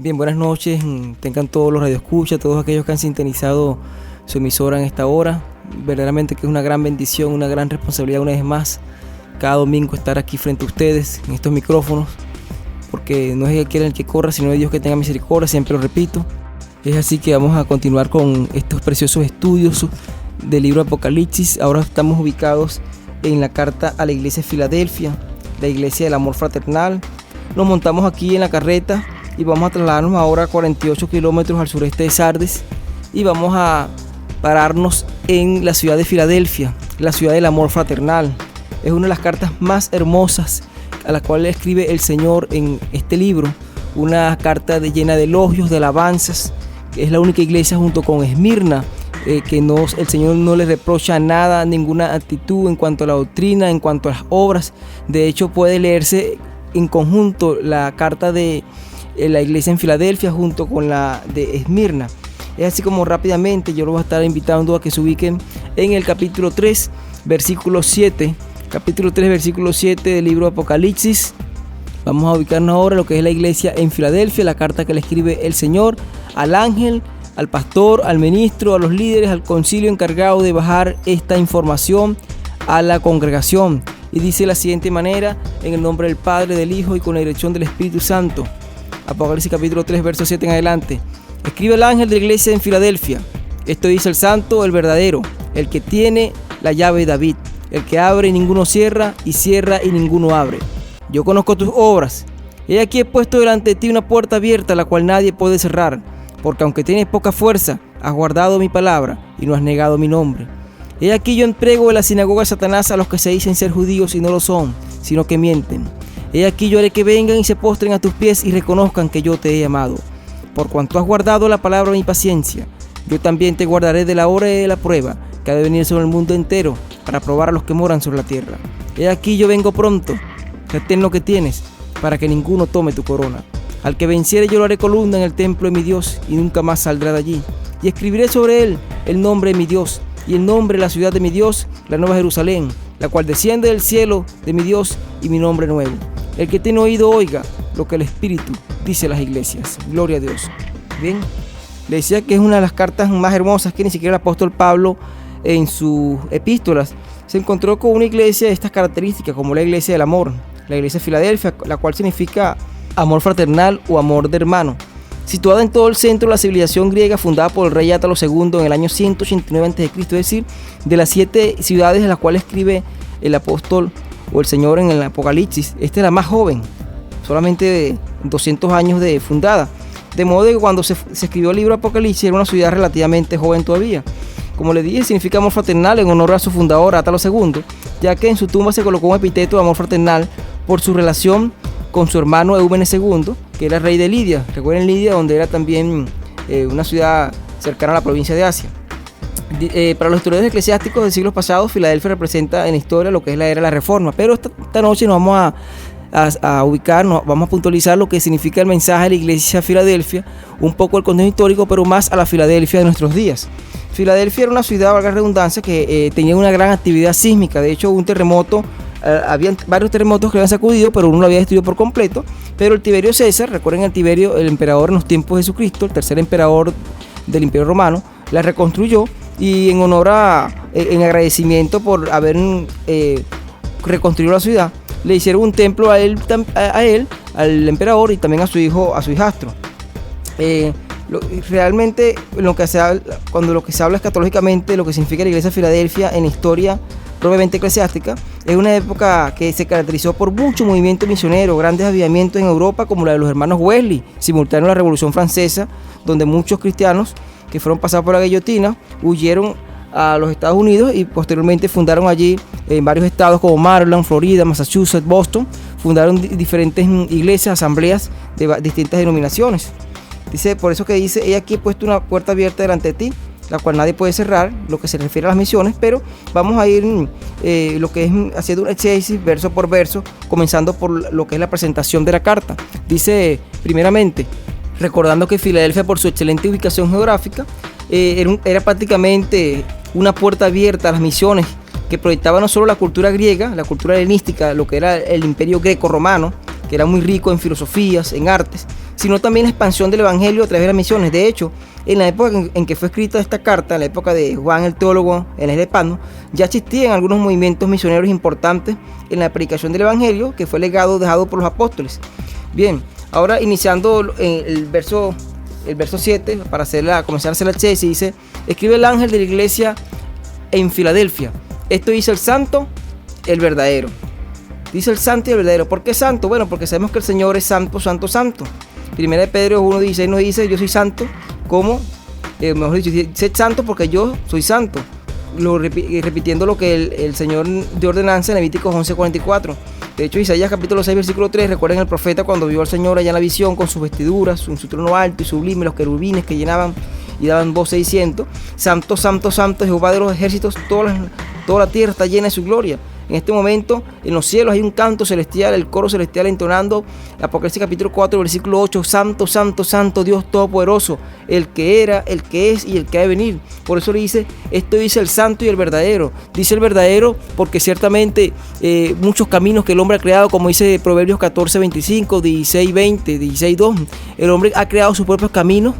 Bien, buenas noches, tengan todos los radioescuchas, todos aquellos que han sintonizado su emisora en esta hora. Verdaderamente que es una gran bendición, una gran responsabilidad una vez más, cada domingo estar aquí frente a ustedes, en estos micrófonos, porque no es el que quiera el que corra, sino es Dios que tenga misericordia, siempre lo repito. Es así que vamos a continuar con estos preciosos estudios del libro Apocalipsis. Ahora estamos ubicados en la carta a la iglesia de Filadelfia, la iglesia del amor fraternal. Nos montamos aquí en la carreta y vamos a trasladarnos ahora a 48 kilómetros al sureste de Sardes y vamos a pararnos en la ciudad de Filadelfia, la ciudad del amor fraternal. Es una de las cartas más hermosas a la cual escribe el Señor en este libro, una carta llena de elogios, de alabanzas, que es la única iglesia junto con Esmirna que el Señor no le reprocha nada, ninguna actitud en cuanto a la doctrina, en cuanto a las obras. De hecho, puede leerse en conjunto la carta de la iglesia en Filadelfia junto con la de Esmirna. Es así como rápidamente yo los voy a estar invitando a que se ubiquen en el capítulo 3, versículo 7. Capítulo 3, versículo 7 del libro Apocalipsis. Vamos a ubicarnos ahora en lo que es la iglesia en Filadelfia, la carta que le escribe el Señor al ángel, al pastor, al ministro, a los líderes, al concilio encargado de bajar esta información a la congregación. Y dice de la siguiente manera: en el nombre del Padre, del Hijo y con la dirección del Espíritu Santo. Apocalipsis capítulo 3, verso 7 en adelante. Escribe el ángel de la iglesia en Filadelfia: esto dice el santo, el verdadero, el que tiene la llave de David, el que abre y ninguno cierra, y cierra y ninguno abre. Yo conozco tus obras. He aquí he puesto delante de ti una puerta abierta, la cual nadie puede cerrar, porque aunque tienes poca fuerza, has guardado mi palabra y no has negado mi nombre. He aquí yo entrego en la sinagoga de Satanás a los que se dicen ser judíos y no lo son, sino que mienten. He aquí yo haré que vengan y se postren a tus pies y reconozcan que yo te he amado. Por cuanto has guardado la palabra de mi paciencia, yo también te guardaré de la hora y de la prueba que ha de venir sobre el mundo entero para probar a los que moran sobre la tierra. He aquí yo vengo pronto, retén lo que tienes, para que ninguno tome tu corona. Al que venciere yo lo haré columna en el templo de mi Dios y nunca más saldrá de allí. Y escribiré sobre él el nombre de mi Dios y el nombre de la ciudad de mi Dios, la nueva Jerusalén, la cual desciende del cielo de mi Dios, y mi nombre nuevo. El que tiene oído oiga lo que el Espíritu dice a las iglesias. Gloria a Dios. Bien, le decía que es una de las cartas más hermosas que ni siquiera el apóstol Pablo en sus epístolas se encontró con una iglesia de estas características, como la iglesia del amor, la iglesia de Filadelfia, la cual significa amor fraternal o amor de hermano. Situada en todo el centro de la civilización griega, fundada por el rey Átalo II en el año 189 a.C., es decir, de las 7 ciudades en las cuales escribe el apóstol o el Señor en el Apocalipsis, esta es la más joven, solamente 200 años de fundada. De modo que cuando se escribió el libro Apocalipsis era una ciudad relativamente joven todavía. Como le dije, significa amor fraternal en honor a su fundador, Átalo II, ya que en su tumba se colocó un epíteto de amor fraternal por su relación con su hermano Eúmenes II, que era rey de Lidia. Recuerden Lidia, donde era también una ciudad cercana a la provincia de Asia. Para los historiadores eclesiásticos de siglos pasados, Filadelfia representa en la historia lo que es la era de la Reforma. Pero esta noche nos vamos a ubicar, vamos a puntualizar lo que significa el mensaje de la iglesia de Filadelfia, un poco el contexto histórico, pero más a la Filadelfia de nuestros días. Filadelfia era una ciudad, valga la redundancia, que tenía una gran actividad sísmica. De hecho, un terremoto, había varios terremotos que habían sacudido, pero uno lo había destruido por completo. Pero el Tiberio César, recuerden el Tiberio, el emperador en los tiempos de Jesucristo, el tercer emperador del Imperio Romano, la reconstruyó, y en honor en agradecimiento por haber reconstruido la ciudad, le hicieron un templo a él, al emperador, y también a su hijo, a su hijastro. Realmente cuando lo que se habla escatológicamente, lo que significa la iglesia de Filadelfia en historia propiamente eclesiástica, es una época que se caracterizó por mucho movimiento misionero, grandes avivamientos en Europa, como la de los hermanos Wesley, simultáneo a la Revolución Francesa, donde muchos cristianos que fueron pasados por la guillotina huyeron a los Estados Unidos y posteriormente fundaron allí en varios estados como Maryland, Florida, Massachusetts, Boston. Fundaron diferentes iglesias, asambleas de distintas denominaciones. Dice, por eso que dice: he aquí he puesto una puerta abierta delante de ti, la cual nadie puede cerrar, lo que se refiere a las misiones. Pero vamos a ir lo que es haciendo un exégesis verso por verso, comenzando por lo que es la presentación de la carta. Dice, primeramente, recordando que Filadelfia, por su excelente ubicación geográfica, era prácticamente una puerta abierta a las misiones, que proyectaba no solo la cultura griega, la cultura helenística, lo que era el imperio greco-romano, que era muy rico en filosofías, en artes, sino también la expansión del evangelio a través de las misiones. De hecho, en la época en que fue escrita esta carta, en la época de Juan el teólogo en la isla de Patmos, ya existían algunos movimientos misioneros importantes en la predicación del evangelio, que fue legado dejado por los apóstoles. Bien, ahora iniciando el verso 7, para comenzar a hacer la exégesis, dice: escribe el ángel de la iglesia en Filadelfia, esto dice el santo, el verdadero. Dice el santo y el verdadero. ¿Por qué santo? Bueno, porque sabemos que el Señor es santo, santo, santo. Primera de Pedro 1:16 nos dice: yo soy santo, como, mejor dicho, sé santo porque yo soy santo. Repitiendo lo que el Señor de ordenanza en Levíticos 11:44. De hecho, Isaías capítulo 6, versículo 3, recuerden el profeta cuando vio al Señor allá en la visión con sus vestiduras, en su trono alto y sublime, los querubines que llenaban y daban voz 600. Santo, santo, santo, Jehová de los ejércitos, toda la tierra está llena de su gloria. En este momento, en los cielos hay un canto celestial, el coro celestial entonando Apocalipsis capítulo 4, versículo 8, santo, santo, santo, Dios todopoderoso, el que era, el que es y el que ha de venir. Por eso le dice, esto dice el santo y el verdadero. Dice el verdadero porque ciertamente muchos caminos que el hombre ha creado, como dice Proverbios 14, 25, 16, 20, 16, 2, el hombre ha creado sus propios caminos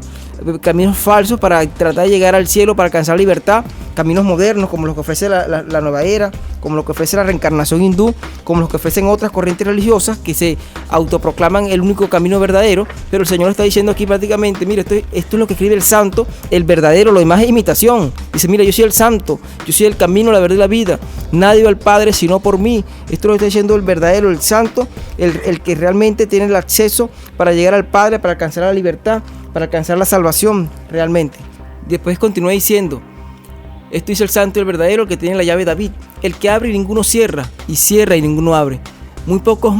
falsos para tratar de llegar al cielo, para alcanzar libertad, caminos modernos como los que ofrece la nueva era, como los que ofrece la reencarnación hindú, como los que ofrecen otras corrientes religiosas que se autoproclaman el único camino verdadero. Pero el Señor está diciendo aquí prácticamente: mira, esto es lo que escribe el santo, el verdadero, lo demás es imitación. Dice: mira, yo soy el santo, yo soy el camino, la verdad y la vida, nadie va al Padre sino por mí. Esto lo está diciendo el verdadero, el santo, el que realmente tiene el acceso para llegar al Padre, para alcanzar la libertad, para alcanzar la salvación realmente. Después continúa diciendo: esto dice el santo y el verdadero, el que tiene la llave de David, el que abre y ninguno cierra, y cierra y ninguno abre. Muy pocos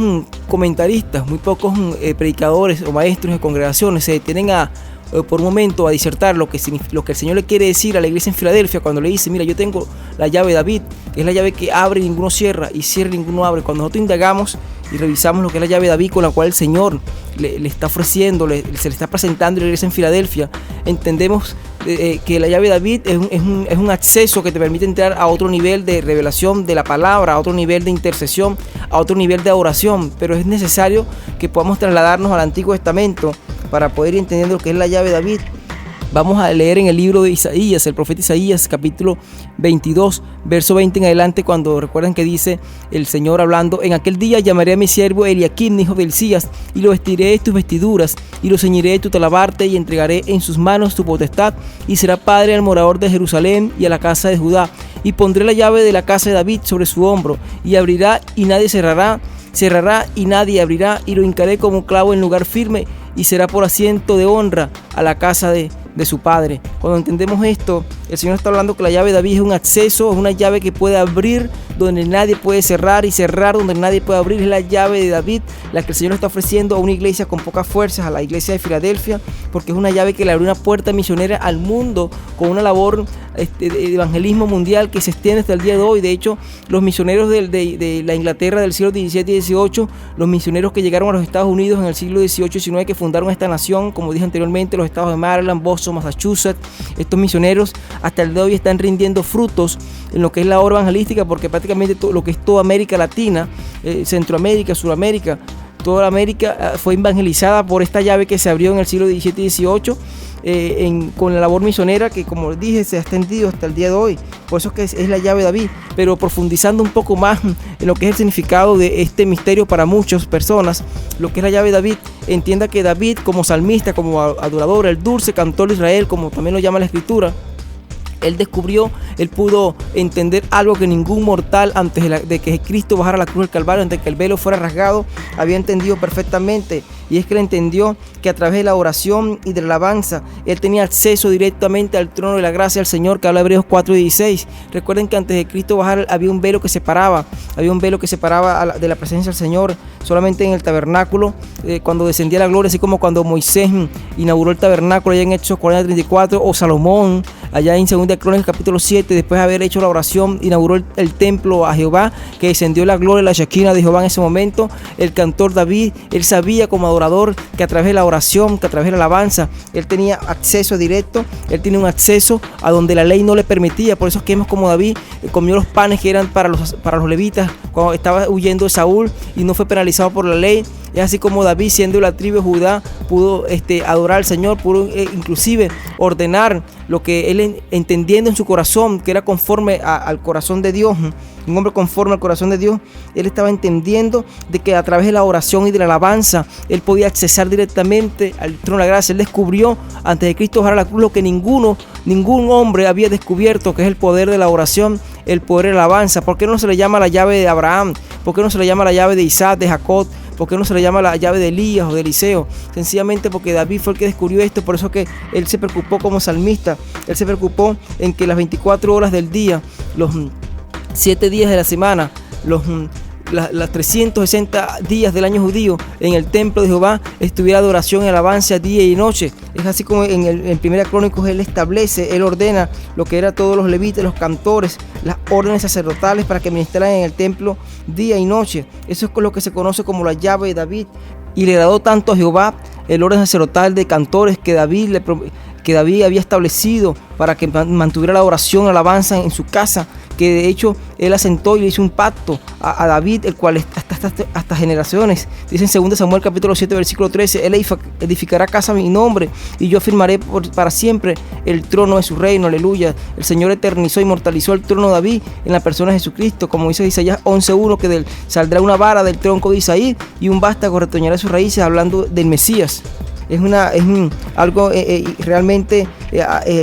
comentaristas, muy pocos predicadores o maestros de congregaciones se detienen por un momento a disertar lo que el Señor le quiere decir a la iglesia en Filadelfia cuando le dice: mira, yo tengo la llave de David, que es la llave que abre y ninguno cierra, y cierra y ninguno abre. Cuando nosotros indagamos y revisamos lo que es la llave de David con la cual el Señor le está ofreciendo, se le está presentando a la iglesia en Filadelfia, entendemos que la llave de David es un acceso que te permite entrar a otro nivel de revelación de la palabra, a otro nivel de intercesión, a otro nivel de oración. Pero es necesario que podamos trasladarnos al Antiguo Testamento para poder ir entendiendo lo que es la llave de David. Vamos a leer en el libro de Isaías, el profeta Isaías, capítulo 22, verso 20 en adelante, cuando recuerdan que dice el Señor hablando: en aquel día llamaré a mi siervo Eliaquim, hijo de Hilcías, y lo vestiré de tus vestiduras, y lo ceñiré de tu talabarte, y entregaré en sus manos tu potestad, y será padre al morador de Jerusalén y a la casa de Judá, y pondré la llave de la casa de David sobre su hombro, y abrirá y nadie cerrará, cerrará y nadie abrirá, y lo hincaré como clavo en lugar firme, y será por asiento de honra a la casa de su padre. Cuando entendemos esto, el Señor está hablando que la llave de David es un acceso, es una llave que puede abrir donde nadie puede cerrar, y cerrar donde nadie puede abrir. Es la llave de David la que el Señor está ofreciendo a una iglesia con pocas fuerzas, a la iglesia de Filadelfia, porque es una llave que le abre una puerta misionera al mundo con una labor de evangelismo mundial que se extiende hasta el día de hoy. De hecho, los misioneros de la Inglaterra del siglo XVII y XVIII, los misioneros que llegaron a los Estados Unidos en el siglo XVIII y XIX, que fundaron esta nación, como dije anteriormente, los estados de Maryland, Boston, Massachusetts, estos misioneros hasta el día de hoy están rindiendo frutos en lo que es la obra evangelística, porque prácticamente todo lo que es toda América Latina, Centroamérica, Sudamérica, toda América fue evangelizada por esta llave que se abrió en el siglo XVII y XVIII, con la labor misionera que, como dije, se ha extendido hasta el día de hoy. Por eso es que es la llave de David. Pero profundizando un poco más en lo que es el significado de este misterio para muchas personas, lo que es la llave de David, entienda que David, como salmista, como adorador, el dulce cantor de Israel, como también lo llama la Escritura, él pudo entender algo que ningún mortal antes de que Cristo bajara a la cruz del Calvario, antes de que el velo fuera rasgado, había entendido perfectamente. Y es que él entendió que a través de la oración y de la alabanza, él tenía acceso directamente al trono de la gracia del Señor, que habla Hebreos 4:16. Recuerden que antes de Cristo bajar había un velo que separaba, de la presencia del Señor, solamente en el tabernáculo, cuando descendía la gloria, así como cuando Moisés inauguró el tabernáculo allá en Hechos 40:34, o Salomón allá en 2 Crónicas capítulo 7, después de haber hecho la oración, inauguró el templo a Jehová, que descendió la gloria, la Shekinah de Jehová en ese momento. El cantor David, él sabía como adorador que a través de la oración, que a través de la alabanza, él tenía acceso directo, él tenía un acceso a donde la ley no le permitía. Por eso es que vemos como David comió los panes que eran para los levitas cuando estaba huyendo de Saúl y no fue penalizado por la ley. Es así como David, siendo de la tribu de Judá, pudo adorar al Señor, pudo inclusive ordenar lo que él entendiendo en su corazón, que era conforme al corazón de Dios, un hombre conforme al corazón de Dios. Él estaba entendiendo de que a través de la oración y de la alabanza, él podía accesar directamente al trono de la gracia. Él descubrió antes de Cristo bajar a la cruz lo que ningún hombre había descubierto, que es el poder de la oración, el poder de la alabanza. ¿Por qué no se le llama la llave de Abraham? ¿Por qué no se le llama la llave de Isaac, de Jacob? ¿Por qué no se le llama la llave de Elías o de Eliseo? Sencillamente porque David fue el que descubrió esto. Por eso que él se preocupó como salmista. Él se preocupó en que las 24 horas del día, los 7 días de la semana, las 360 días del año judío, en el templo de Jehová estuviera adoración y alabanza día y noche. Es así como en Primera Crónicos él establece, él ordena lo que era todos los levitas, los cantores, las órdenes sacerdotales para que ministraran en el templo día y noche. Eso es lo que se conoce como la llave de David. Y le agradó tanto a Jehová el orden sacerdotal de cantores que David había establecido para que mantuviera la oración, la alabanza en su casa, que de hecho él asentó y le hizo un pacto a David, el cual hasta generaciones, dice en 2 Samuel capítulo 7 versículo 13, él edificará casa a mi nombre y yo afirmaré para siempre el trono de su reino, aleluya. El Señor eternizó, inmortalizó el trono de David en la persona de Jesucristo, como dice Isaías 11:1, que de él saldrá una vara del tronco de Isaí y un vástago retoñará sus raíces, hablando del Mesías. Es algo realmente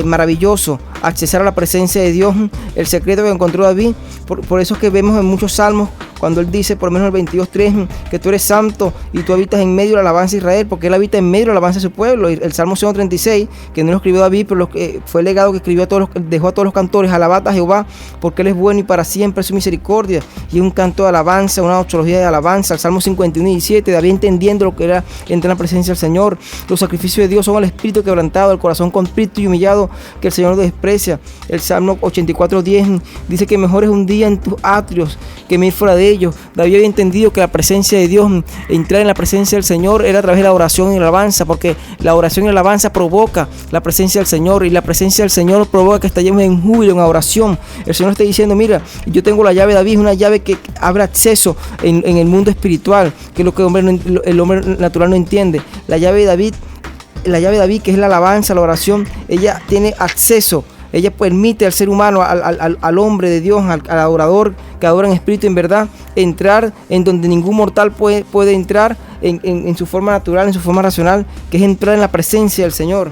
maravilloso, accesar a la presencia de Dios, el secreto que encontró David. Por eso es que vemos en muchos salmos, cuando él dice, por lo menos el 22:3, que tú eres santo y tú habitas en medio de la alabanza de Israel, porque él habita en medio de la alabanza de su pueblo. El Salmo 136, que no lo escribió David, pero fue el legado que dejó a todos los cantores: alabad a Jehová, porque él es bueno y para siempre es su misericordia. Y un canto de alabanza, una doxología de alabanza. El Salmo 51:17, David entendiendo lo que era entrar en la presencia del Señor. Los sacrificios de Dios son el espíritu quebrantado, el corazón contrito y humillado, que el Señor desprecia. El Salmo 84:10 dice que mejor es un día en tus atrios que mil fuera de ellos. David había entendido que la presencia de Dios, entrar en la presencia del Señor, era a través de la oración y la alabanza, porque la oración y la alabanza provoca la presencia del Señor, y la presencia del Señor provoca que estemos en júbilo, en oración. El Señor está diciendo, mira, yo tengo la llave de David, es una llave que abre acceso en el mundo espiritual, que es lo que el hombre natural no entiende. La llave de David, que es la alabanza, la oración, ella tiene acceso. Ella permite al ser humano, al hombre de Dios, al adorador que adora en espíritu y en verdad, entrar en donde ningún mortal puede entrar en su forma natural, en su forma racional, que es entrar en la presencia del Señor.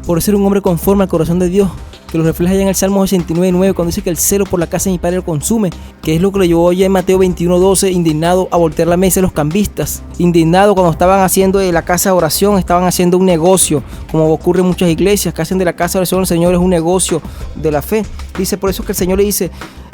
Por ser un hombre conforme al corazón de Dios, que lo refleja ya en el Salmo 69:9, cuando dice que el celo por la casa de mi padre lo consume, que es lo que lo llevó ya en Mateo 21:12, indignado a voltear la mesa de los cambistas, indignado cuando estaban haciendo de la casa de oración, estaban haciendo un negocio, como ocurre en muchas iglesias, que hacen de la casa de oración del Señor es un negocio de la fe. Dice, por eso que el Señor le dice,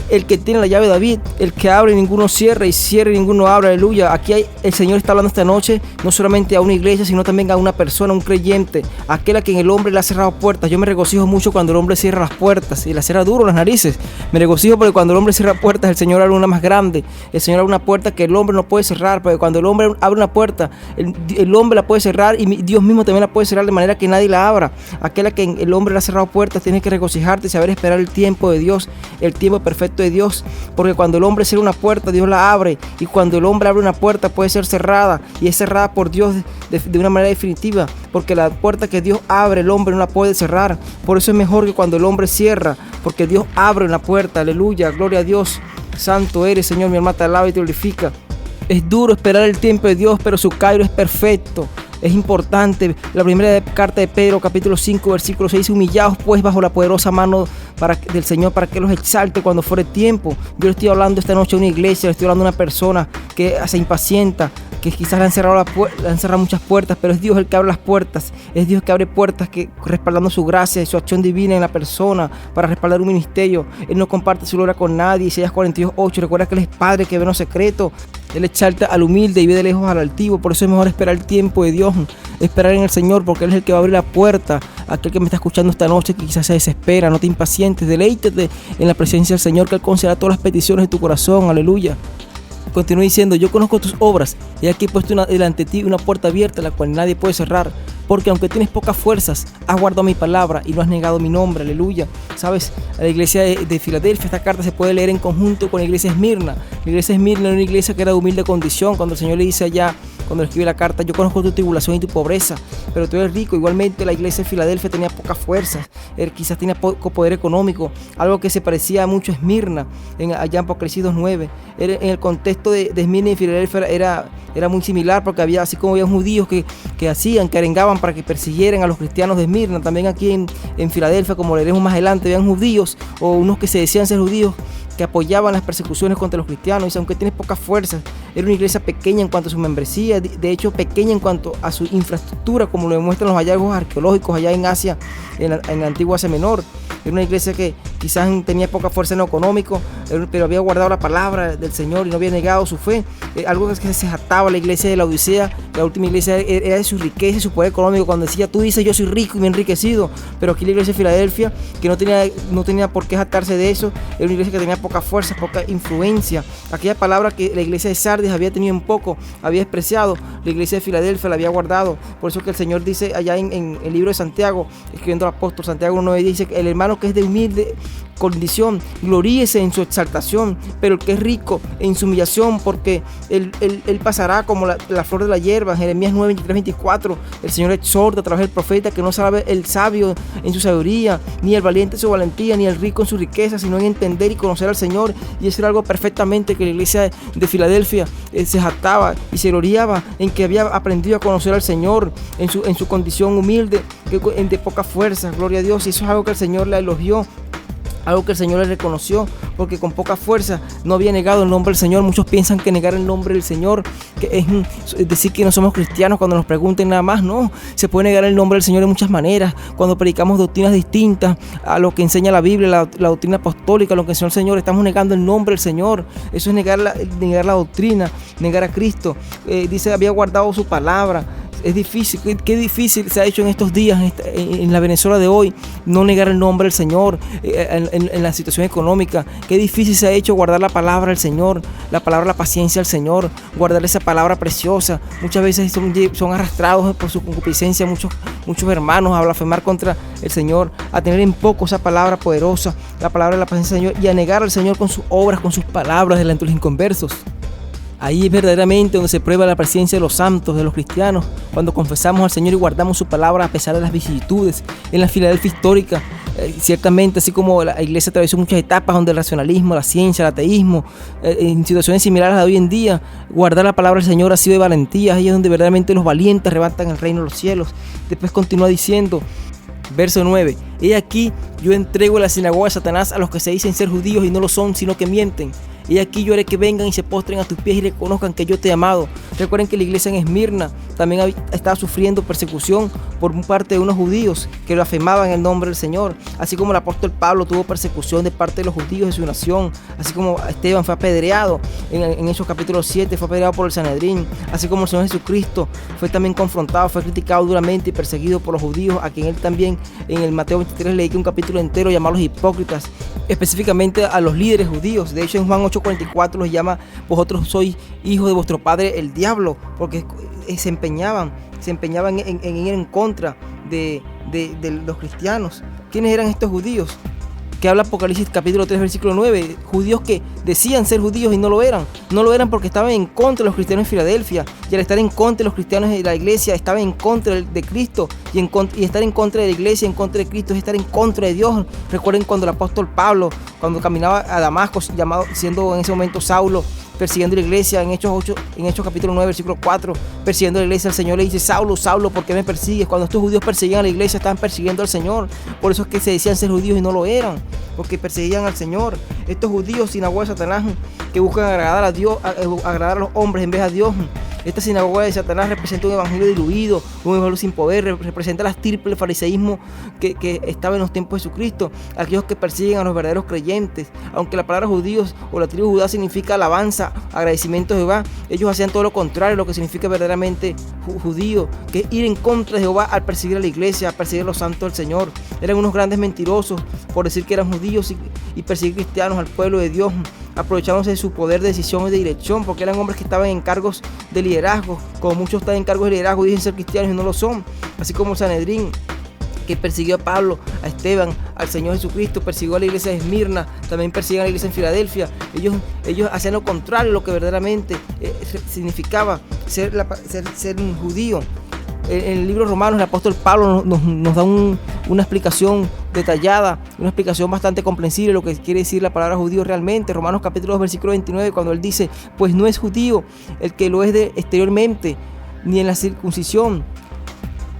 el que tiene la llave de David, el que abre y ninguno cierra, y cierra y ninguno abre, aleluya. Aquí el Señor está hablando esta noche no solamente a una iglesia, sino también a una persona, un creyente, aquel a quien el hombre le ha cerrado puertas. Yo me regocijo mucho cuando el hombre cierra las puertas y las cierra duro las narices. Me regocijo porque cuando el hombre cierra puertas, el Señor abre una más grande. El Señor abre una puerta que el hombre no puede cerrar, porque cuando el hombre abre una puerta, el hombre la puede cerrar, y Dios mismo también la puede cerrar de manera que nadie la abra. Aquel a quien el hombre le ha cerrado puertas, tienes que regocijarte y saber esperar el tiempo de Dios, el tiempo perfecto de Dios. Porque cuando el hombre cierra una puerta, Dios la abre. Y cuando el hombre abre una puerta, puede ser cerrada. Y es cerrada por Dios de una manera definitiva. Porque la puerta que Dios abre, el hombre no la puede cerrar. Por eso es mejor que cuando el hombre cierra, porque Dios abre una puerta. Aleluya, gloria a Dios. Santo eres, Señor, mi alma te alaba y te glorifica. Es duro esperar el tiempo de Dios, pero su cairo es perfecto. Es importante. La primera carta de Pedro, capítulo 5, versículo 6, dice, humillaos pues bajo la poderosa mano del Señor, para que los exalte cuando fuere tiempo. Yo le estoy hablando esta noche a una iglesia, le estoy hablando a una persona que se impacienta, que quizás le han cerrado muchas puertas, pero es Dios el que abre las puertas. Es Dios que abre puertas, que respaldando su gracia y su acción divina en la persona para respaldar un ministerio. Él no comparte su gloria con nadie. Isaías 42:8, recuerda que Él es Padre que ve en lo secreto. Él exalta al humilde y ve de lejos al altivo. Por eso es mejor esperar el tiempo de Dios, esperar en el Señor, porque Él es el que va a abrir la puerta. Aquel que me está escuchando esta noche, que quizás se desespera, no te impacientes, deleítate en la presencia del Señor, que Él concederá todas las peticiones de tu corazón. Aleluya. Continúa diciendo, yo conozco tus obras, y aquí he puesto delante de ti una puerta abierta, la cual nadie puede cerrar, porque aunque tienes pocas fuerzas, has guardado mi palabra y no has negado mi nombre. Aleluya. Sabes, a la iglesia de Filadelfia, esta carta se puede leer en conjunto con la iglesia de Esmirna. La iglesia de Esmirna era una iglesia que era de humilde condición. Cuando el Señor le dice allá cuando le escribe la carta: yo conozco tu tribulación y tu pobreza, pero tú eres rico. Igualmente la iglesia de Filadelfia tenía pocas fuerzas, quizás tenía poco poder económico, algo que se parecía mucho a Esmirna, allá en Apocalipsis 2:9. En el contexto de Esmirna y Filadelfia era muy similar, porque había, así como había judíos que arengaban para que persiguieran a los cristianos de Esmirna, también aquí en Filadelfia, como leeremos más adelante, habían judíos o unos que se decían ser judíos que apoyaban las persecuciones contra los cristianos. Y aunque tiene pocas fuerzas, era una iglesia pequeña en cuanto a su membresía, de hecho pequeña en cuanto a su infraestructura, como lo demuestran los hallazgos arqueológicos allá en Asia, en la antigua Asia Menor. Era una iglesia que quizás tenía poca fuerza en lo económico, pero había guardado la palabra del Señor y no había negado su fe. Algo que se jactaba la iglesia de la Odisea, la última iglesia, era de su riqueza y su poder económico, cuando decía: tú dices yo soy rico y me he enriquecido. Pero aquí la iglesia de Filadelfia, que no tenía por qué jactarse de eso, era una iglesia que tenía poca fuerza, poca influencia. Aquella palabra que la iglesia de Sardis había tenido en poco, había despreciado, la iglesia de Filadelfia la había guardado. Por eso que el Señor dice allá en el libro de Santiago, escribiendo al apóstol Santiago 1:9, dice que el hermano que es de humilde condición gloríese en su exaltación, pero el que es rico en su humillación, porque él pasará como la flor de la hierba. Jeremías 9:23-24. El Señor exhorta a través del profeta que no sabe el sabio en su sabiduría, ni el valiente en su valentía, ni el rico en su riqueza, sino en entender y conocer al Señor. Y eso era algo perfectamente que la iglesia de Filadelfia se jactaba y se gloriaba en que había aprendido a conocer al Señor en su condición humilde, de poca fuerza. Gloria a Dios. Y eso es algo que el Señor le elogió, algo que el Señor le reconoció, porque con poca fuerza no había negado el nombre del Señor. Muchos piensan que negar el nombre del Señor que es decir que no somos cristianos. Cuando nos pregunten, nada más, no, se puede negar el nombre del Señor de muchas maneras. Cuando predicamos doctrinas distintas a lo que enseña la Biblia, la doctrina apostólica, lo que enseñó el Señor, estamos negando el nombre del Señor. Eso es negar la doctrina, negar a Cristo. Dice, había guardado su palabra. Es difícil, qué difícil se ha hecho en estos días, en la Venezuela de hoy, no negar el nombre del Señor, en la situación económica. Qué difícil se ha hecho guardar la palabra del Señor, la palabra, la paciencia del Señor, guardar esa palabra preciosa. Muchas veces son arrastrados por su concupiscencia muchos hermanos a blasfemar contra el Señor, a tener en poco esa palabra poderosa, la palabra de la paciencia del Señor, y a negar al Señor con sus obras, con sus palabras delante de los inconversos. Ahí es verdaderamente donde se prueba la presencia de los santos, de los cristianos, cuando confesamos al Señor y guardamos su palabra a pesar de las vicisitudes. En la Filadelfia histórica, ciertamente, así como la iglesia atravesó muchas etapas donde el racionalismo, la ciencia, el ateísmo, en situaciones similares a la de hoy en día, guardar la palabra del Señor ha sido de valentía. Ahí es donde verdaderamente los valientes arrebatan el reino de los cielos. Después continúa diciendo, verso 9: he aquí, yo entrego en la sinagoga de Satanás a los que se dicen ser judíos y no lo son, sino que mienten. Y aquí yo haré que vengan y se postren a tus pies y reconozcan que yo te he amado. Recuerden que la iglesia en Esmirna también estaba sufriendo persecución por parte de unos judíos que blasfemaban el nombre del Señor. Así como el apóstol Pablo tuvo persecución de parte de los judíos de su nación. Así como Esteban fue apedreado en Hechos capítulo 7, fue apedreado por el Sanedrín. Así como el Señor Jesucristo fue también confrontado, fue criticado duramente y perseguido por los judíos, a quien él también en el Mateo 23 leí que un capítulo entero llamó a los hipócritas, específicamente a los líderes judíos. De hecho, en Juan 8:44 los llama: vosotros sois hijos de vuestro padre el diablo, porque se empeñaban en ir en contra de los cristianos. ¿Quiénes eran estos judíos? Que habla Apocalipsis capítulo 3 versículo 9, judíos que decían ser judíos y no lo eran porque estaban en contra de los cristianos en Filadelfia, y al estar en contra de los cristianos de la iglesia estaban en contra de Cristo, y estar en contra de la iglesia, en contra de Cristo, es estar en contra de Dios. Recuerden cuando el apóstol Pablo, cuando caminaba a Damasco, siendo en ese momento Saulo, persiguiendo la iglesia, en Hechos capítulo 9 versículo 4, persiguiendo la iglesia, el Señor le dice: Saulo, Saulo, ¿por qué me persigues? Cuando estos judíos perseguían a la iglesia, estaban persiguiendo al Señor. Por eso es que se decían ser judíos y no lo eran, porque perseguían al Señor. Estos judíos, sinagoga de Satanás, que buscan agradar a Dios, agradar a los hombres en vez a Dios. Esta sinagoga de Satanás representa un evangelio diluido, un evangelio sin poder, representa la estirpe del fariseísmo que estaba en los tiempos de Jesucristo, aquellos que persiguen a los verdaderos creyentes. Aunque la palabra judíos o la tribu judá significa alabanza, agradecimiento a Jehová, ellos hacían todo lo contrario, lo que significa verdaderamente judío, que es ir en contra de Jehová al perseguir a la iglesia, al perseguir a los santos del Señor. Eran unos grandes mentirosos por decir que eran judíos y perseguir cristianos, al pueblo de Dios, aprovechándose de su poder de decisión y de dirección, porque eran hombres que estaban en cargos de liderazgo, como muchos están en cargos de liderazgo y dicen ser cristianos y no lo son, así como el Sanedrín. que persiguió a Pablo, a Esteban, al Señor Jesucristo, persiguió a la iglesia de Esmirna, también persiguió a la iglesia en Filadelfia. Ellos hacían lo contrario a lo que verdaderamente significaba ser un judío. En el libro de Romanos, el apóstol Pablo nos da una explicación detallada, una explicación bastante comprensible de lo que quiere decir la palabra judío realmente. Romanos capítulo 2, versículo 29, cuando él dice: pues no es judío el que lo es exteriormente, ni en la circuncisión,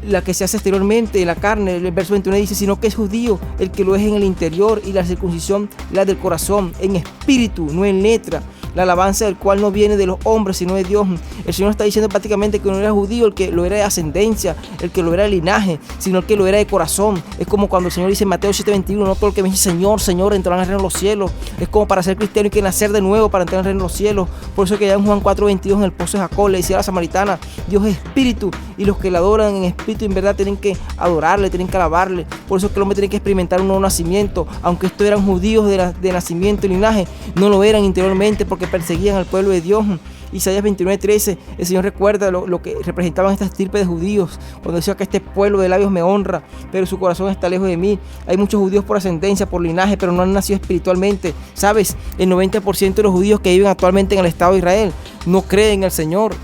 la que se hace exteriormente en la carne. El verso 29 dice: sino que es judío el que lo es en el interior, y la circuncisión la del corazón, en espíritu, no en letra, la alabanza del cual no viene de los hombres, sino de Dios. El Señor está diciendo prácticamente que no era judío el que lo era de ascendencia, el que lo era de linaje, sino el que lo era de corazón. Es como cuando el Señor dice en Mateo 7:21: no todo el que me dice Señor, Señor entrará en el reino de los cielos. Es como para ser cristiano hay que nacer de nuevo para entrar en el reino de los cielos. Por eso que ya en Juan 4:22, en el pozo de Jacob, le decía a la samaritana: Dios es espíritu, y los que le adoran en espíritu y en verdad tienen que adorarle, tienen que alabarle. Por eso que el hombre tiene que experimentar un nuevo nacimiento. Aunque estos eran judíos de nacimiento y linaje, no lo eran interiormente, porque perseguían al pueblo de Dios. Isaías 29:13, el Señor recuerda lo que representaban estas estirpes de judíos, cuando decía que este pueblo de labios me honra, pero su corazón está lejos de mí. Hay muchos judíos por ascendencia, por linaje, pero no han nacido espiritualmente. ¿Sabes? El 90% de los judíos que viven actualmente en el Estado de Israel no creen en el Señor,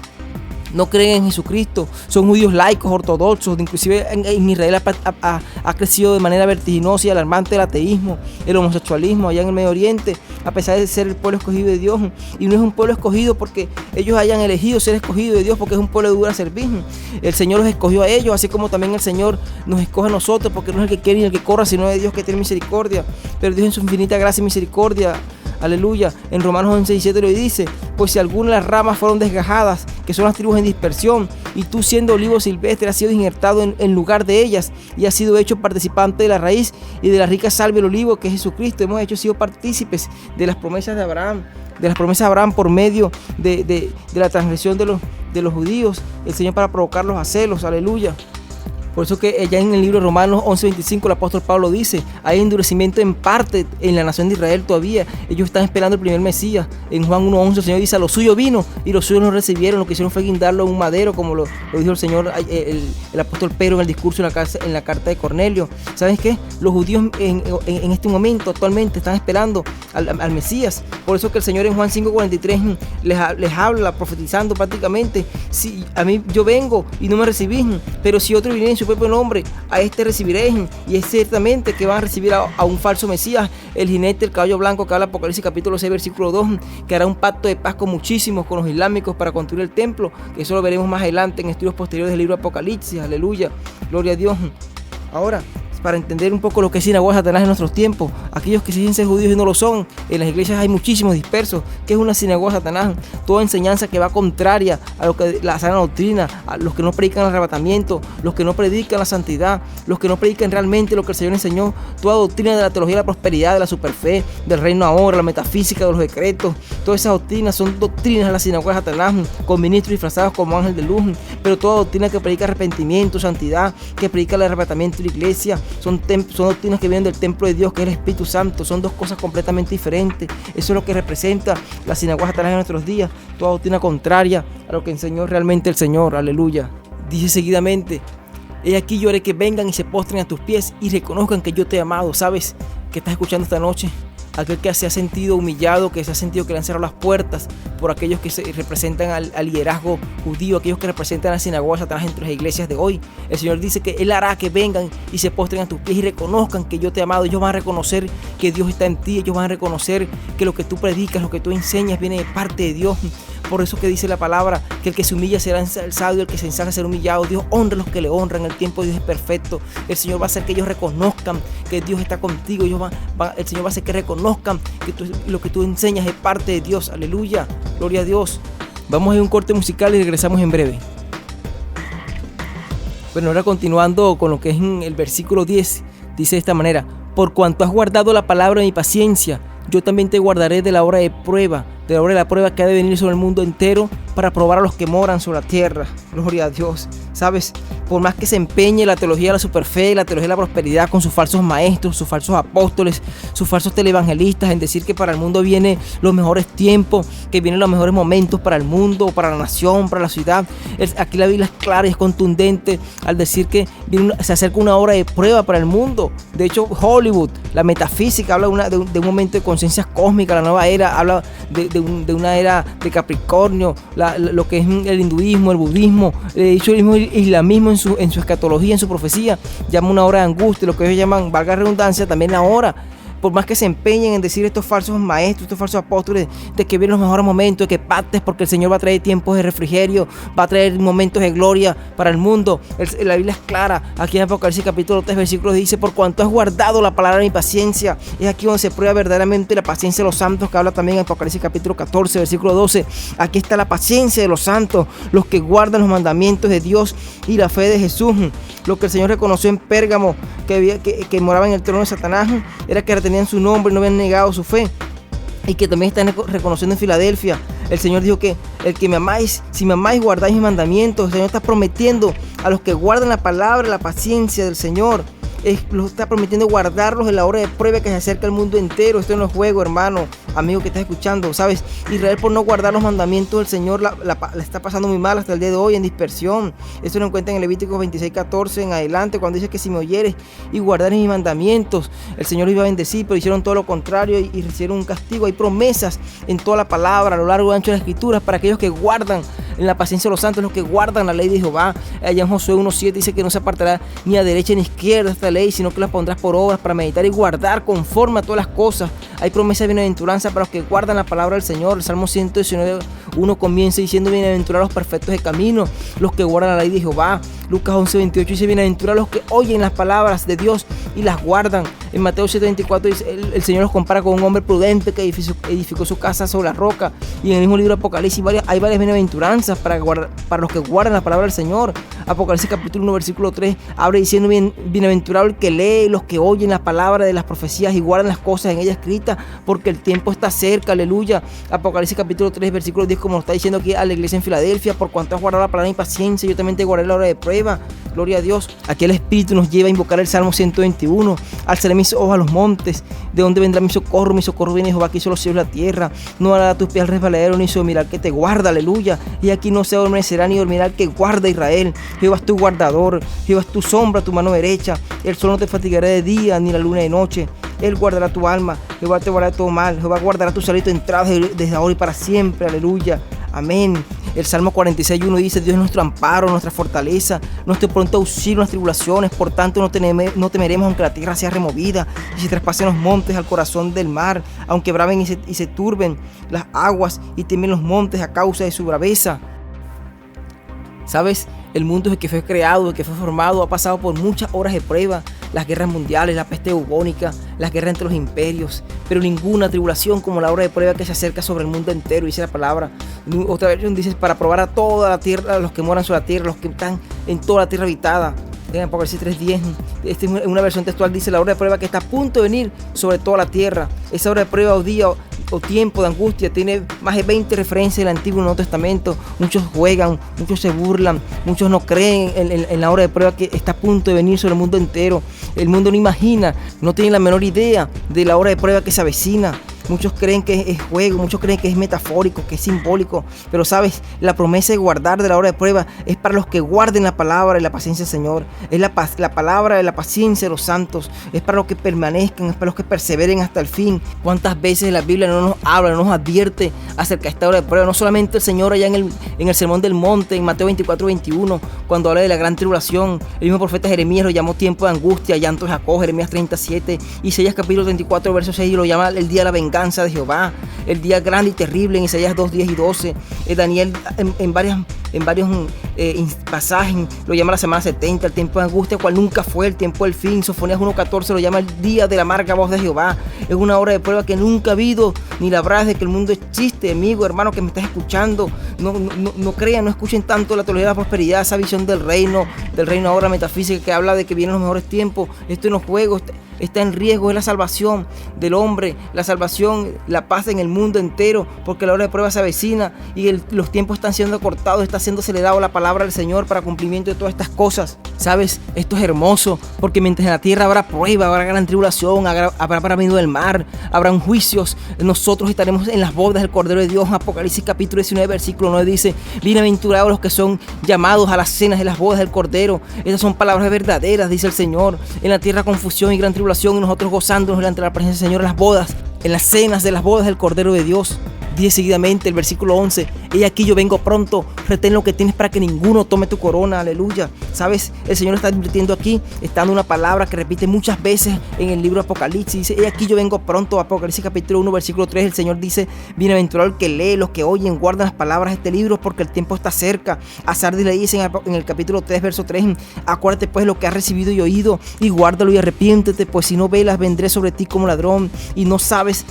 no creen en Jesucristo. Son judíos laicos, ortodoxos. Inclusive en Israel ha crecido de manera vertiginosa y alarmante el ateísmo, el homosexualismo allá en el Medio Oriente, a pesar de ser el pueblo escogido de Dios. Y no es un pueblo escogido porque ellos hayan elegido ser escogidos de Dios, porque es un pueblo de dura servir. El Señor los escogió a ellos, así como también el Señor nos escoge a nosotros, porque no es el que quiere ni el que corra, sino de Dios que tiene misericordia. Pero Dios en su infinita gracia y misericordia, aleluya, en Romanos 11:17 le dice: pues si algunas de las ramas fueron desgajadas, que son las tribus en dispersión, y tú siendo olivo silvestre has sido injertado en lugar de ellas, y has sido hecho participante de la raíz y de la rica salvia del olivo, que es Jesucristo. Hemos sido partícipes de las promesas de Abraham, por medio de la transgresión de los judíos, el Señor para provocarlos a celos, aleluya. Por eso que ya en el libro de Romanos 11:25 el apóstol Pablo dice: hay endurecimiento en parte en la nación de Israel todavía. Ellos están esperando el primer Mesías. En Juan 1:11 el Señor dice: a lo suyo vino y los suyos no recibieron. Lo que hicieron fue guindarlo en un madero, como lo dijo el Señor, el apóstol Pedro en el discurso en la carta de Cornelio. ¿Sabes qué? Los judíos en este momento actualmente están esperando al Mesías. Por eso que el Señor en Juan 5:43 les habla profetizando prácticamente: si a mí yo vengo y no me recibís, pero si otro viene en su propio nombre, a este recibiréis. Y es ciertamente que van a recibir a un falso Mesías, el jinete del caballo blanco, que habla Apocalipsis capítulo 6 versículo 2, que hará un pacto de paz con muchísimos, con los islámicos, para construir el templo, que eso lo veremos más adelante en estudios posteriores del libro de Apocalipsis. Aleluya, gloria a Dios. Ahora, para entender un poco lo que es sinagoga de Satanás en nuestros tiempos, aquellos que se dicen ser judíos y no lo son, en las iglesias hay muchísimos dispersos. ¿Qué es una sinagoga de Satanás? Toda enseñanza que va contraria a lo que la sana doctrina, a los que no predican el arrebatamiento, los que no predican la santidad, los que no predican realmente lo que el Señor enseñó, toda doctrina de la teología de la prosperidad, de la superfe, del reino ahora, la metafísica de los decretos, todas esas doctrinas son doctrinas de la sinagoga de Satanás, con ministros disfrazados como ángel de luz. Pero toda doctrina que predica arrepentimiento, santidad, que predica el arrebatamiento de la iglesia, son doctrinas que vienen del templo de Dios, que es el Espíritu Santo. Son dos cosas completamente diferentes. Eso es lo que representa la sinagoga de Satanás en nuestros días. Toda doctrina contraria a lo que enseñó realmente el Señor. Aleluya. Dice seguidamente: he aquí yo haré que vengan y se postren a tus pies y reconozcan que yo te he amado. ¿Sabes que estás escuchando esta noche? Aquel que se ha sentido humillado, que se ha sentido que le han cerrado las puertas por aquellos que representan al liderazgo judío, aquellos que representan a la sinagoga de Satanás entre las iglesias de hoy. El Señor dice que Él hará que vengan y se postren a tus pies y reconozcan que yo te he amado. Ellos van a reconocer que Dios está en ti. Ellos van a reconocer que lo que tú predicas, lo que tú enseñas viene de parte de Dios. Por eso que dice la palabra que el que se humilla será ensalzado y el que se ensalza será humillado. Dios honra a los que le honran. El tiempo de Dios es perfecto. El Señor va a hacer que ellos reconozcan que Dios está contigo. El Señor va a hacer que reconozcan que lo que tú enseñas es parte de Dios. Aleluya, gloria a Dios. Vamos a ir a un corte musical y regresamos en breve. Bueno, ahora continuando con lo que es en el versículo 10, dice de esta manera: por cuanto has guardado la palabra de mi paciencia, yo también te guardaré de la hora de prueba de la hora de la prueba que ha de venir sobre el mundo entero para probar a los que moran sobre la tierra. Gloria a Dios. ¿Sabes? Por más que se empeñe la teología de la superfe, la teología de la prosperidad con sus falsos maestros, sus falsos apóstoles, sus falsos televangelistas en decir que para el mundo vienen los mejores tiempos, que vienen los mejores momentos para el mundo, para la nación, para la ciudad. Aquí la Biblia es clara y es contundente al decir que se acerca una hora de prueba para el mundo. De hecho, Hollywood, la metafísica habla de un momento de conciencia cósmica, la nueva era, habla de una era de Capricornio, lo que es el hinduismo, el budismo, el islamismo en su escatología, en su profecía, llama una hora de angustia, lo que ellos llaman, valga la redundancia, también la hora. Por más que se empeñen en decir estos falsos maestros, estos falsos apóstoles, de que vienen los mejores momentos, de que pactes porque el Señor va a traer tiempos de refrigerio, va a traer momentos de gloria para el mundo. La Biblia es clara, aquí en Apocalipsis capítulo 3, versículos dice: por cuanto has guardado la palabra de mi paciencia. Es aquí donde se prueba verdaderamente la paciencia de los santos, que habla también en Apocalipsis capítulo 14, versículo 12. Aquí está la paciencia de los santos, los que guardan los mandamientos de Dios y la fe de Jesús. Lo que el Señor reconoció en Pérgamo, que moraba en el trono de Satanás, era que tenían su nombre y no habían negado su fe, y que también están reconociendo en Filadelfia. El Señor dijo que el que me amáis, si me amáis, guardáis mis mandamientos. El Señor está prometiendo a los que guardan la palabra, la paciencia del Señor, los está prometiendo guardarlos en la hora de prueba que se acerca al mundo entero. Esto no es juego, hermano, amigo que estás escuchando, ¿sabes? Israel, por no guardar los mandamientos del Señor, la está pasando muy mal hasta el día de hoy, en dispersión. Esto lo encuentra en Levítico 26:14 en adelante, cuando dice que si me oyeres y guardares mis mandamientos, el Señor iba a bendecir, pero hicieron todo lo contrario y recibieron un castigo. Hay promesas en toda la palabra, a lo largo y ancho de las Escrituras, para aquellos que guardan en la paciencia de los santos, los que guardan la ley de Jehová. Allá en Josué 1:7 dice que no se apartará ni a derecha ni a izquierda esta ley, sino que la pondrás por obras para meditar y guardar conforme a todas las cosas. Hay promesa de bienaventuranza para los que guardan la palabra del Señor. El Salmo 119:1 comienza diciendo: bienaventurados los perfectos de camino, los que guardan la ley de Jehová. Lucas 11:28 dice: bienaventurados los que oyen las palabras de Dios y las guardan. En Mateo 7:24 dice, el Señor los compara con un hombre prudente que edificó su casa sobre la roca. Y en el mismo libro de Apocalipsis hay varias bienaventuranzas para los que guardan la palabra del Señor. Apocalipsis capítulo 1 versículo 3 abre diciendo: bienaventurado el que lee, los que oyen la palabra de las profecías y guardan las cosas en ella escritas, porque el tiempo está cerca. Aleluya. Apocalipsis capítulo 3 versículo 10, como lo está diciendo aquí a la iglesia en Filadelfia: por cuanto has guardado la palabra de mi paciencia, yo también te guardaré la hora de prueba. Gloria a Dios. Aquí el Espíritu nos lleva a invocar el Salmo 121. Alzaré mis ojos a los montes, ¿de dónde vendrá mi socorro? Mi socorro viene de Jehová, que hizo los cielos y la tierra. No hará tus pies al resbaladero, ni hizo mirar que te guarda. Aleluya. Y aquí no se adormecerá ni dormirá el que guarda Israel. Jehová es tu guardador, Jehová es tu sombra, tu mano derecha. El sol no te fatigará de día, ni la luna de noche. Él guardará tu alma, Jehová te guardará de todo mal. Jehová guardará tu salida y tu entrada desde ahora y para siempre. Aleluya. Amén. El Salmo 46:1 dice: Dios es nuestro amparo, nuestra fortaleza, nuestro pronto auxilio en las tribulaciones. Por tanto no temeremos aunque la tierra sea removida y se traspasen los montes al corazón del mar, aunque braven y se turben las aguas y temen los montes a causa de su braveza. ¿Sabes? El mundo desde que fue creado, desde que fue formado, ha pasado por muchas horas de prueba. Las guerras mundiales, la peste bubónica, las guerras entre los imperios, pero ninguna tribulación como la hora de prueba que se acerca sobre el mundo entero, dice la palabra. Otra versión dice: para probar a toda la tierra, a los que moran sobre la tierra, los que están en toda la tierra habitada. En Apocalipsis 3:10, en una versión textual dice: la hora de prueba que está a punto de venir sobre toda la tierra. Esa hora de prueba o día o tiempo de angustia tiene más de 20 referencias del Antiguo y Nuevo Testamento. Muchos juegan, muchos se burlan, muchos no creen en la hora de prueba que está a punto de venir sobre el mundo entero. El mundo no imagina, no tiene la menor idea de la hora de prueba que se avecina. Muchos creen que es juego, muchos creen que es metafórico, que es simbólico, pero sabes, la promesa de guardar de la hora de prueba es para los que guarden la palabra y la paciencia del Señor. Es la palabra de la paciencia de los santos, es para los que permanezcan, es para los que perseveren hasta el fin. ¿Cuántas veces la Biblia no nos habla, no nos advierte acerca de esta hora de prueba? No solamente el Señor allá en el Sermón del Monte, en Mateo 24:21, cuando habla de la gran tribulación, el mismo profeta Jeremías lo llamó tiempo de angustia, llanto de Jacob, Jeremías 37, Isaías capítulo 34, verso 6, lo llama el día de la venganza de Jehová, el día grande y terrible en Isaías 2:10 y 12. Daniel en varios pasajes lo llama la semana 70, el tiempo de angustia, cual nunca fue, el tiempo del fin. Sofonías 1:14 lo llama el día de la amarga voz de Jehová. Es una hora de prueba que nunca ha habido ni la verdad de que el mundo es chiste, amigo, hermano que me estás escuchando. No crean, no escuchen tanto la teología de la prosperidad, esa visión del reino ahora metafísica que habla de que vienen los mejores tiempos. Esto no es juego, está en riesgo, es la salvación del hombre, la salvación, la paz en el mundo entero, porque la hora de prueba se avecina y los tiempos están siendo cortados, está siendo acelerado la palabra del Señor para cumplimiento de todas estas cosas. ¿Sabes? Esto es hermoso, porque mientras en la tierra habrá prueba, habrá gran tribulación, habrá bramido del mar, habrán juicios, nosotros estaremos en las bodas del Cordero de Dios. Apocalipsis capítulo 19, versículo 9 dice: bienaventurados los que son llamados a las cenas de las bodas del Cordero. Esas son palabras verdaderas, dice el Señor. En la tierra confusión y gran tribulación, y nosotros gozándonos delante de la presencia del Señor en las bodas, en las cenas de las bodas del Cordero de Dios. Dice seguidamente el versículo 11: he aquí yo vengo pronto, retén lo que tienes para que ninguno tome tu corona. Aleluya. ¿Sabes? El Señor está advirtiendo aquí, está dando una palabra que repite muchas veces en el libro de Apocalipsis. Dice: he aquí yo vengo pronto. Apocalipsis capítulo 1, versículo 3, el Señor dice: bienaventurado el que lee, los que oyen, guardan las palabras de este libro, porque el tiempo está cerca. A Sardis le dice en el capítulo 3, verso 3: acuérdate pues lo que has recibido y oído, y guárdalo y arrepiéntete, pues si no velas, vendré sobre ti como ladrón, y no sabrás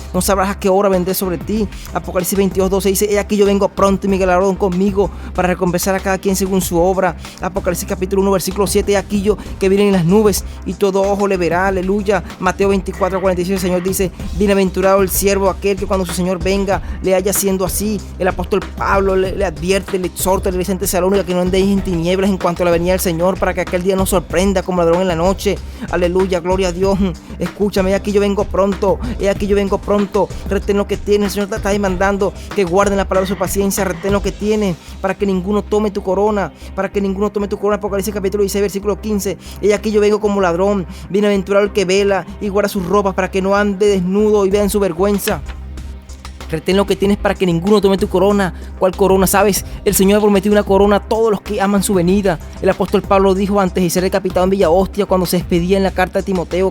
a qué hora vendré sobre ti. Apocalipsis 22, 12 dice: he aquí yo vengo pronto, y mi galardón conmigo, para recompensar a cada quien según su obra. Apocalipsis capítulo 1, versículo 7: he aquí yo que viene en las nubes, y todo ojo le verá. Aleluya. Mateo 24, 46, el Señor dice: bienaventurado el siervo aquel que cuando su Señor venga le haya siendo así. El apóstol Pablo le advierte, le exhorta a la iglesia en Tesalónica que no andéis en tinieblas en cuanto a la venida del Señor, para que aquel día nos sorprenda como ladrón en la noche. Aleluya, gloria a Dios. Escúchame, he aquí yo vengo pronto, he aquí yo vengo pronto. Retén lo que tienes, el Señor te está demandando que guarden la palabra de su paciencia. Retén lo que tienes para que ninguno tome tu corona, para que ninguno tome tu corona. Apocalipsis capítulo 16, versículo 15: he aquí yo vengo como ladrón, bienaventurado el que vela y guarda sus ropas, para que no ande desnudo y vean su vergüenza. Retén lo que tienes para que ninguno tome tu corona. ¿Cuál corona? ¿Sabes? El Señor ha prometido una corona a todos los que aman su venida. El apóstol Pablo dijo antes de ser decapitado en Villa Ostia, cuando se despedía en la carta de Timoteo,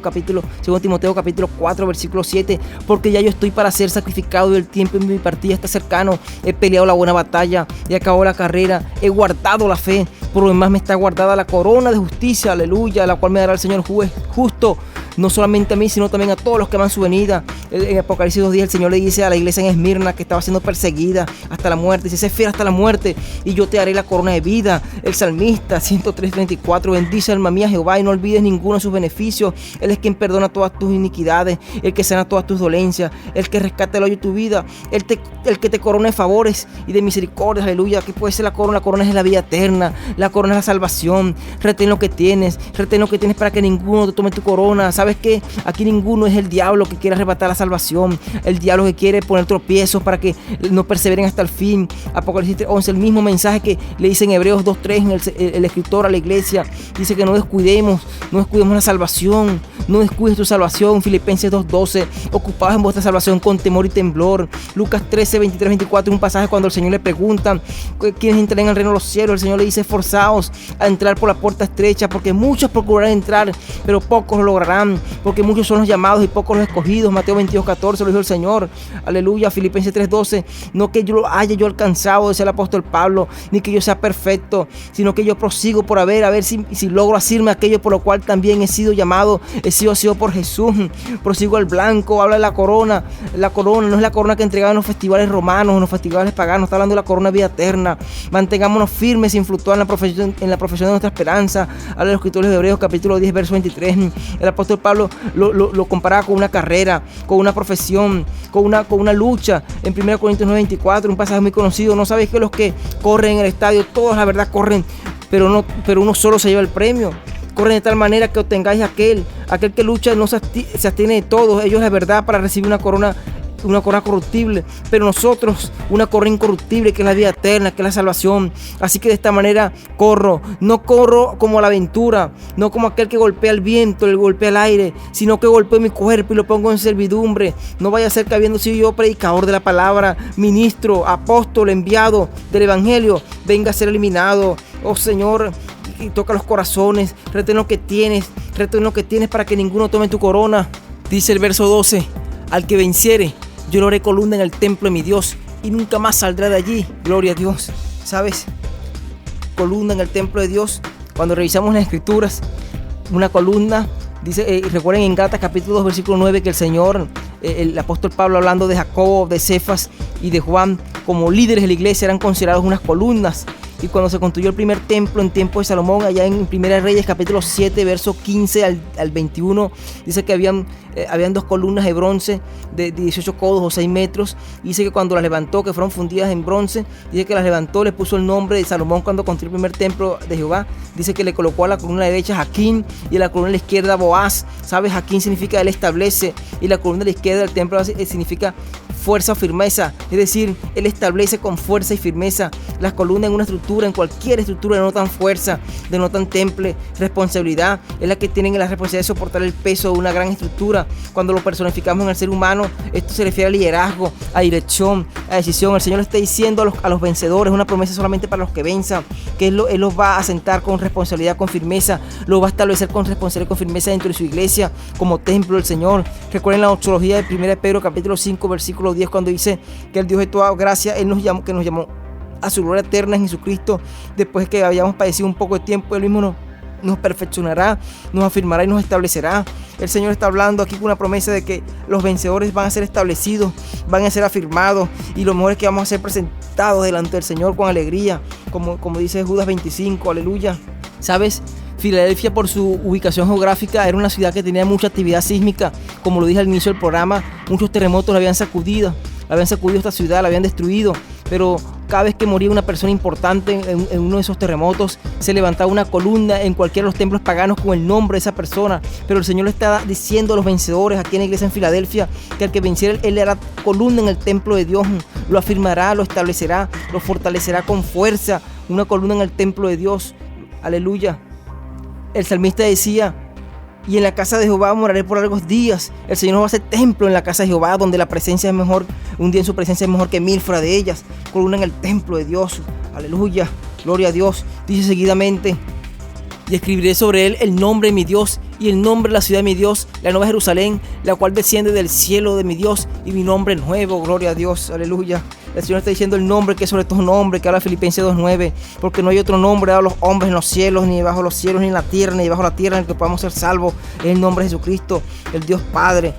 según Timoteo capítulo 4, versículo 7: porque ya yo estoy para ser sacrificado y el tiempo en mi partida está cercano. He peleado la buena batalla, he acabado la carrera, he guardado la fe. Por lo demás me está guardada la corona de justicia, aleluya, la cual me dará el Señor justo, no solamente a mí, sino también a todos los que aman su venida. En Apocalipsis 2:10 el Señor le dice a la iglesia en Esmirna, que estaba siendo perseguida hasta la muerte, dice: sé fiel hasta la muerte y yo te haré la corona de vida. El salmista 103:34: bendice alma mía Jehová y no olvides ninguno de sus beneficios. Él es quien perdona todas tus iniquidades, el que sana todas tus dolencias, el que rescata el hoyo de tu vida, el que te corona de favores y de misericordias. Aleluya. ¿Qué puede ser la corona? La corona es la vida eterna, la corona es la salvación. Retén lo que tienes para que ninguno te tome tu corona. ¿Sabes qué? Aquí ninguno es el diablo que quiere arrebatar la salvación, el diablo que quiere poner tropiezos para que no perseveren hasta el fin. Apocalipsis 11, el mismo mensaje que le dice en Hebreos 2:3 el escritor a la iglesia, dice que no descuidemos la salvación, no descuides tu salvación. Filipenses 2:12: ocupados en vuestra salvación con temor y temblor. Lucas 13:23-24, un pasaje cuando el Señor le pregunta quiénes entrarán al reino de los cielos. El Señor le dice: esforzaos a entrar por la puerta estrecha, porque muchos procurarán entrar, pero pocos lo lograrán, porque muchos son los llamados y pocos los escogidos. Mateo 22:14 lo dijo el Señor. Aleluya. Filipenses 3:12: no que yo lo haya alcanzado, decía el apóstol Pablo, ni que yo sea perfecto, sino que yo prosigo por a ver si logro asirme aquello por lo cual también he sido llamado, he sido por Jesús. Prosigo al blanco. Habla de la corona. La corona no es la corona que entregaban en los festivales romanos, en los festivales paganos. Está hablando de la corona de vida eterna. Mantengámonos firmes sin fluctuar en la profesión de nuestra esperanza. Habla de los escritores de Hebreos capítulo 10, verso 23. El apóstol Pablo lo comparaba con una carrera, con una profesión, con una lucha. En 1 Corintios 9:24, un pasaje muy conocido: no sabéis que los que corren en el estadio, todos la verdad corren, pero uno solo se lleva el premio. Corren de tal manera que obtengáis aquel que lucha no se abstiene de todos ellos, la verdad, para recibir una corona corruptible, pero nosotros una corona incorruptible, que es la vida eterna, que es la salvación. Así que de esta manera no corro como a la aventura, no como aquel que golpea el viento, el golpea el aire, sino que golpeo mi cuerpo y lo pongo en servidumbre. No vaya a ser que, habiendo sido yo predicador de la palabra, ministro, apóstol, enviado del evangelio, venga a ser eliminado. Oh Señor, y toca los corazones. Retén lo que tienes para que ninguno tome tu corona. Dice el verso 12: al que venciere, yo lo haré columna en el templo de mi Dios y nunca más saldrá de allí. Gloria a Dios. ¿Sabes? Columna en el templo de Dios. Cuando revisamos las escrituras, una columna, dice, recuerden en Gálatas capítulo 2, versículo 9, que el Señor el apóstol Pablo hablando de Jacobo, de Cefas y de Juan como líderes de la iglesia, eran considerados unas columnas. Y cuando se construyó el primer templo en tiempo de Salomón, allá en Primera de Reyes, capítulo 7, verso 15 al 21, dice que habían 2 columnas de bronce de 18 codos o 6 metros. Y dice que cuando las levantó, que fueron fundidas en bronce, dice que las levantó, le puso el nombre de Salomón cuando construyó el primer templo de Jehová. Dice que le colocó a la columna derecha Jaquín y a la columna de la izquierda Boaz. ¿Sabes? Jaquín significa él establece, y la columna de la izquierda del templo significa fuerza o firmeza, es decir, él establece con fuerza y firmeza. Las columnas en una estructura, en cualquier estructura, denotan fuerza, denotan temple, responsabilidad. Es la que tienen la responsabilidad de soportar el peso de una gran estructura. Cuando lo personificamos en el ser humano, esto se refiere a liderazgo, a dirección, a decisión. El Señor le está diciendo a los vencedores, una promesa solamente para los que venzan, que Él los va a sentar con responsabilidad, con firmeza, los va a establecer con responsabilidad, con firmeza dentro de su iglesia, como templo del Señor. Recuerden la doxología de 1 Pedro capítulo 5, versículo 10, cuando dice que el Dios de toda gracia, Él nos llamó a su gloria eterna en Jesucristo, después que habíamos padecido un poco de tiempo. Él mismo nos perfeccionará, nos afirmará y nos establecerá. El Señor está hablando aquí con una promesa de que los vencedores van a ser establecidos, van a ser afirmados, y lo mejor es que vamos a ser presentados delante del Señor con alegría, como dice Judas 25, aleluya. ¿Sabes? Filadelfia, por su ubicación geográfica, era una ciudad que tenía mucha actividad sísmica. Como lo dije al inicio del programa, muchos terremotos la habían sacudido esta ciudad, la habían destruido. Pero cada vez que moría una persona importante en uno de esos terremotos, se levantaba una columna en cualquiera de los templos paganos con el nombre de esa persona. Pero el Señor le está diciendo a los vencedores aquí en la iglesia en Filadelfia que al que venciera, Él le hará columna en el templo de Dios, lo afirmará, lo establecerá, lo fortalecerá con fuerza. Una columna en el templo de Dios, aleluya. El salmista decía: y en la casa de Jehová moraré por largos días. El Señor nos va a hacer templo en la casa de Jehová, donde la presencia es mejor, un día en su presencia es mejor que 1000 fuera de ellas. Columna en el templo de Dios, aleluya, gloria a Dios. Dice seguidamente: y escribiré sobre él el nombre de mi Dios y el nombre de la ciudad de mi Dios, la nueva Jerusalén, la cual desciende del cielo de mi Dios, y mi nombre nuevo, gloria a Dios, aleluya. El Señor está diciendo el nombre que es sobre estos nombres, que habla Filipenses 2:9, porque no hay otro nombre dado a los hombres en los cielos, ni debajo de los cielos, ni en la tierra, ni debajo de la tierra, en el que podamos ser salvos. Es el nombre de Jesucristo, el Dios Padre.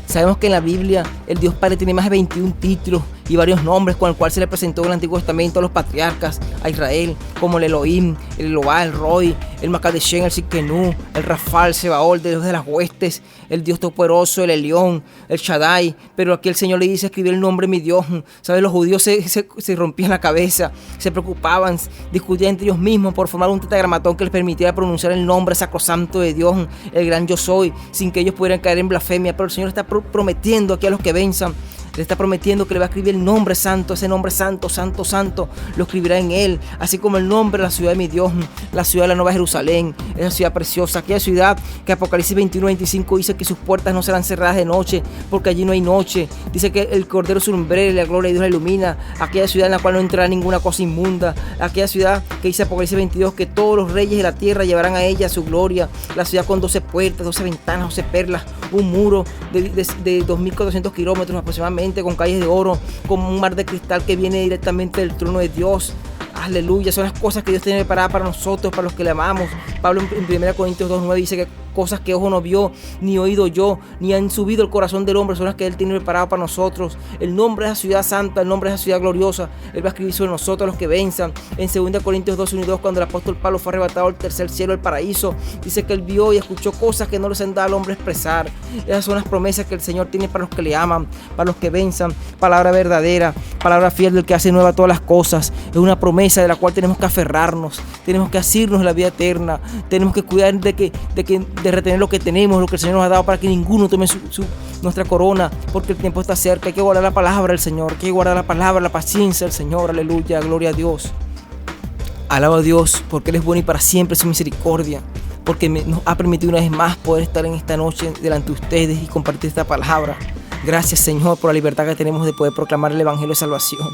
Sabemos que en la Biblia el Dios Padre tiene más de 21 títulos y varios nombres con el cual se le presentó en el Antiguo Testamento a los patriarcas, a Israel, como el Elohim, el Eloah, el Roy, el Makadeshen, el Sidkenu, el Rafal, el Sebaol, el Dios de las huestes, el Dios todopoderoso, el Elión, el Shaddai. Pero aquí el Señor le dice: escribir el nombre de mi Dios. ¿Sabes? Los judíos se rompían la cabeza, se preocupaban, discutían entre ellos mismos por formar un tetragramatón que les permitiera pronunciar el nombre sacrosanto de Dios, el gran yo soy, sin que ellos pudieran caer en blasfemia. Pero el Señor está prometiendo aquí a los que venzan, le está prometiendo que le va a escribir el nombre santo, ese nombre santo, santo, santo, lo escribirá en él, así como el nombre de la ciudad de mi Dios, la ciudad de la Nueva Jerusalén, esa ciudad preciosa, aquella ciudad que Apocalipsis 21:25 dice que sus puertas no serán cerradas de noche, porque allí no hay noche. Dice que el Cordero su lumbrera y la gloria de Dios la ilumina, aquella ciudad en la cual no entrará ninguna cosa inmunda, aquella ciudad que dice Apocalipsis 22 que todos los reyes de la tierra llevarán a ella su gloria, la ciudad con 12 puertas, 12 ventanas, 12 perlas, un muro de 2400 kilómetros aproximadamente, con calles de oro, como un mar de cristal que viene directamente del trono de Dios. Aleluya, son las cosas que Dios tiene preparadas para nosotros, para los que le amamos. Pablo en 1 Corintios 2:9 dice que cosas que ojo no vio, ni oído yo, ni han subido el corazón del hombre, son las que Él tiene preparado para nosotros. El nombre de esa ciudad santa, el nombre de esa ciudad gloriosa, Él va a escribir sobre nosotros los que venzan. En 2 Corintios 2:1-2, cuando el apóstol Pablo fue arrebatado al tercer cielo, el paraíso, dice que Él vio y escuchó cosas que no les han dado al hombre expresar. Esas son las promesas que el Señor tiene para los que le aman, para los que venzan. Palabra verdadera, palabra fiel del que hace nueva todas las cosas. Es una promesa de la cual tenemos que aferrarnos, tenemos que asirnos de la vida eterna, tenemos que cuidar de retener lo que tenemos, lo que el Señor nos ha dado, para que ninguno tome nuestra corona, porque el tiempo está cerca. Hay que guardar la palabra del Señor, hay que guardar la palabra, la paciencia del Señor, aleluya, gloria a Dios. Alaba a Dios porque Él es bueno y para siempre su misericordia, porque nos ha permitido una vez más poder estar en esta noche delante de ustedes y compartir esta palabra. Gracias, Señor, por la libertad que tenemos de poder proclamar el Evangelio de salvación.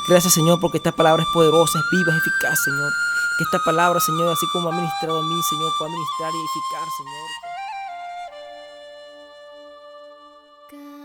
Gracias, Señor, porque esta palabra es poderosa, es viva, es eficaz, Señor. Que esta palabra, Señor, así como ha ministrado a mí, Señor, pueda ministrar y edificar, Señor.